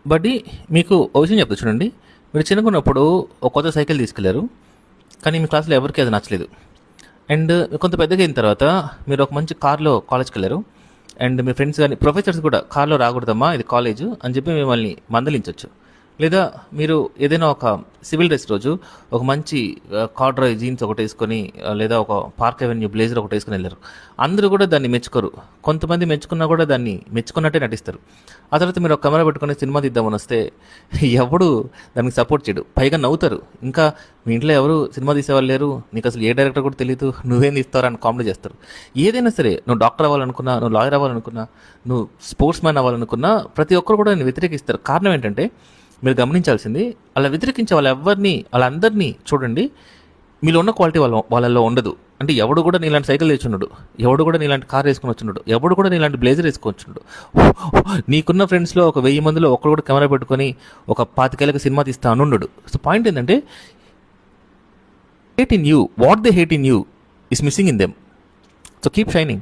బడ్డీ, మీకు ఒక విషయం చెప్తా చూడండి. మీరు చిన్నగున్నప్పుడు ఒక కొత్త సైకిల్ తీసుకెళ్లారు. కానీ మీ క్లాస్‌లో ఎవరికీ అది నచ్చలేదు. అండ్ కొంత పెద్దగా అయిన తర్వాత మీరు ఒక మంచి కార్‌లో కాలేజ్‌కెళ్లారు. అండ్ మీ ఫ్రెండ్స్ గాని, ప్రొఫెసర్స్ కూడా "కార్‌లో రాకూడదమ్మా, ఇది కాలేజు" అని చెప్పి మిమ్మల్ని మందలించొచ్చు. లేదా మీరు ఏదైనా ఒక సివిల్ డ్రెస్ రోజు ఒక మంచి కార్డ్రాయ్ జీన్స్ ఒకటేసుకొని లేదా ఒక పార్క్ అవెన్యూ బ్లేజర్ ఒకటేసుకొని వెళ్లారు. అందరూ కూడా దాన్ని మెచ్చుకోరు. కొంతమంది మెచ్చుకున్నా కూడా దాన్ని మెచ్చుకున్నట్టే నటిస్తారు. ఆ తర్వాత మీరు ఒక కెమెరా పెట్టుకొని సినిమా తీద్దామని వస్తే ఎవడు దానికి సపోర్ట్ చేయడు. పైగా నవ్వుతారు. ఇంకా మీ ఇంట్లో ఎవరు సినిమా తీసేవాళ్ళు లేరు, నీకు అసలు ఏ డైరెక్టర్ కూడా తెలియదు, నువ్వేం తీస్తావు అని కామెడీ చేస్తారు. ఏదైనా సరే, నువ్వు డాక్టర్ అవ్వాలనుకున్నా, నువ్వు లాయర్ అవ్వాలనుకున్నా, నువ్వు స్పోర్ట్స్ మ్యాన్ అవ్వాలనుకున్నా ప్రతి ఒక్కరు కూడా నేను వ్యతిరేకిస్తారు. కారణం ఏంటంటే, మీరు గమనించాల్సింది, అలా వ్యతిరేకించే వాళ్ళందరినీ చూడండి, మీలో ఉన్న క్వాలిటీ వాళ్ళల్లో ఉండదు. అంటే ఎవడు కూడా నీలాంటి సైకిల్ తెచ్చున్నాడు, ఎవడు కూడా నీలాంటి కార్ వేసుకుని వచ్చున్నాడు, ఎవడు కూడా నీలాంటి బ్లేజర్ వేసుకొచ్చున్నాడు. నీకున్న ఫ్రెండ్స్లో ఒక 1000 మందిలో ఒకడు కూడా కెమెరా పెట్టుకొని ఒక 25 సినిమా తీస్తా అనుండడు. సో పాయింట్ ఏంటంటే, hate in you, what they hate in you is missing in them. So keep shining.